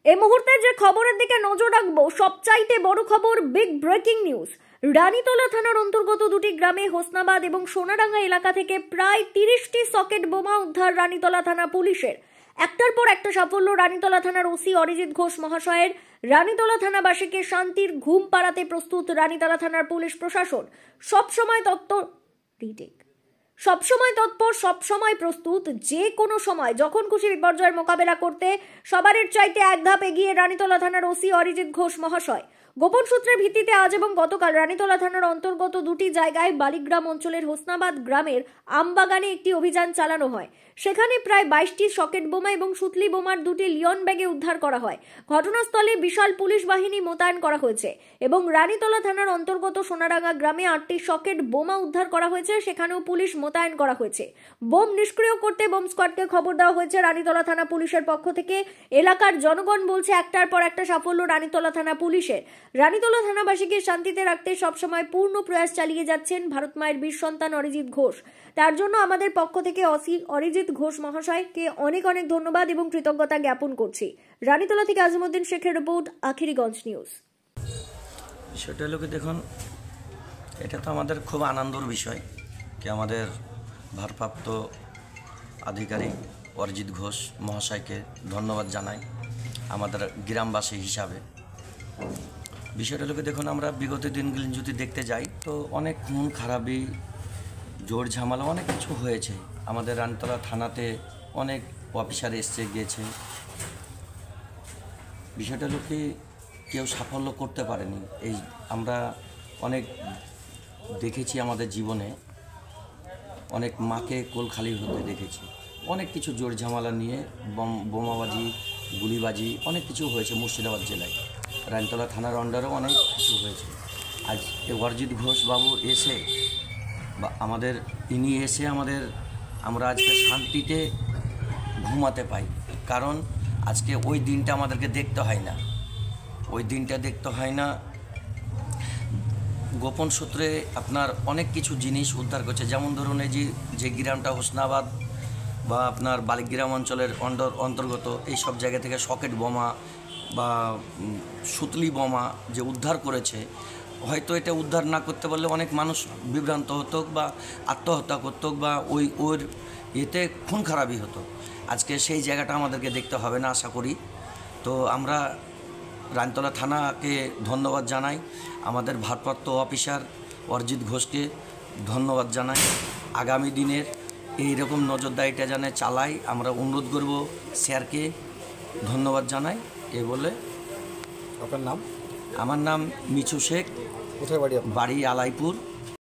এই মুহূর্তে যে খবরের দিকে নজর রাখবো, সবচাইতে বড় খবর, বিগ ব্রেকিং নিউজ। রানীতলা থানার অন্তর্গত দুটি গ্রামে হোসনাবাদ এবং সোনাডাঙ্গা এলাকা থেকে প্রায় 30টি সকেট বোমা উদ্ধার রানীতলা থানা পুলিশের। একটার পর একটা সাফল্য রানীতলা থানার ওসি অরিজিৎ ঘোষ মহাশয়ের। রানীতলা থানাবাসীকে শান্তির ঘুম পাড়াতে প্রস্তুত রানীতলা থানার পুলিশ প্রশাসন। সবসময় তৎপর, সবসময় প্রস্তুত, যে কোনো সময় যখন খুশি বিপর্যয়ের মোকাবেলা করতে সবার চাইতে এক ধাপ এগিয়ে রানীতলা থানার ওসি অরিজিৎ ঘোষ মহাশয়। গোপন সূত্রের ভিত্তিতে আজ এবং গতকাল রানীতলা থানার অন্তর্গত দুটি জায়গায় বালিগ্রাম অঞ্চলের হোসনাবাদ গ্রামের আমবাগানে একটি অভিযান চালানো হয়। সেখানে প্রায় 22টি সকেট বোমা এবং সুতলি বোমার দুটি লিওন ব্যাগে উদ্ধার করা হয়। ঘটনাস্থলে বিশাল পুলিশ বাহিনী মোতায়েন করা হয়েছে এবং রানীতলা থানার অন্তর্গত সোনাডাঙ্গা গ্রামে 8টি সকেট বোমা উদ্ধার করা হয়েছে, সেখানেও পুলিশ মোতায়েন করা হয়েছে। বোম নিষ্ক্রিয় করতে বোম স্কোয়াডকে খবর দেওয়া হয়েছে রানীতলা থানা পুলিশের পক্ষ থেকে। এলাকার জনগণ বলছে, একটার পর একটা সাফল্য রানীতলা থানা পুলিশের। রানীতলা থানাবাসীকে শান্তিতে রাখতে সবসময় পূর্ণ প্রয়াস চালিয়ে যাচ্ছেন ভারত মায়ের বীর সন্তান অরিজিৎ ঘোষ। তার জন্য আমাদের পক্ষ থেকে অরিজিৎ ঘোষ মহাশয়কে অনেক অনেক ধন্যবাদ এবং কৃতজ্ঞতা জ্ঞাপন করছি। রানীতলা থেকে আজিমউদ্দিন শেখের রিপোর্ট, আখিরিগঞ্জ নিউজ। সেটা লোকে দেখুন, এটা তো আমাদের খুব আনন্দের বিষয় কি আমাদের ভারপ্রাপ্ত আধিকারিক অরিজিৎ ঘোষ মহাশয়কে ধন্যবাদ জানাই আমাদের গ্রামবাসী হিসাবে। বিষয়টা লোকে দেখুন, আমরা বিগত দিনগুলি যদি দেখতে যাই তো অনেক খুন খারাপি, জোর ঝামেলা অনেক কিছু হয়েছে। আমাদের রানীতলা থানাতে অনেক অফিসার এসে গিয়েছে। বিষয়টা লোকে কেউ সাফল্য করতে পারেনি। এই আমরা অনেক দেখেছি আমাদের জীবনে, অনেক মাকে কোল খালি হতে দেখেছি। অনেক কিছু জোর ঝামেলা নিয়ে বোমাবাজি, গুলিবাজি অনেক কিছু হয়েছে মুর্শিদাবাদ জেলায়। রানীতলা থানার আন্ডারেও অনেক কিছু হয়েছে। আজ অরিজিৎ ঘোষ বাবু এসে বা ইনি এসে আমরা আজকে শান্তিতে ঘুমাতে পাই, কারণ আজকে ওই দিনটা আমাদেরকে দেখতে হয় না। গোপন সূত্রে আপনার অনেক কিছু জিনিস উদ্ধার করছে। যেমন ধরুন, এই যে গ্রামটা হোসনাবাদ বা আপনার বালিগ্রাম অঞ্চলের অন্তর্গত এই সব জায়গা থেকে সকেট বোমা বা সুতলি বোমা যে উদ্ধার করেছে, হয়তো এটা উদ্ধার না করতে পারলে অনেক মানুষ বিভ্রান্ত হতো বা আত্মহত্যা করতো বা ওর এতে খুন খারাপই হতো। আজকে সেই জায়গাটা আমাদেরকে দেখতে হবে না আশা করি। তো আমরা রানীতলা থানাকে ধন্যবাদ জানাই, আমাদের ভারপ্রাপ্ত অফিসার অরিজিৎ ঘোষকে ধন্যবাদ জানাই। আগামী দিনের এইরকম নজরদারিটা যেন চালাই আমরা অনুরোধ করব স্যারকে, ধন্যবাদ জানাই। এ বলে, আপনার নাম? আমার নাম মিছু শেখ, কোথায় বাড়ি? বাড়ি আলাইপুর।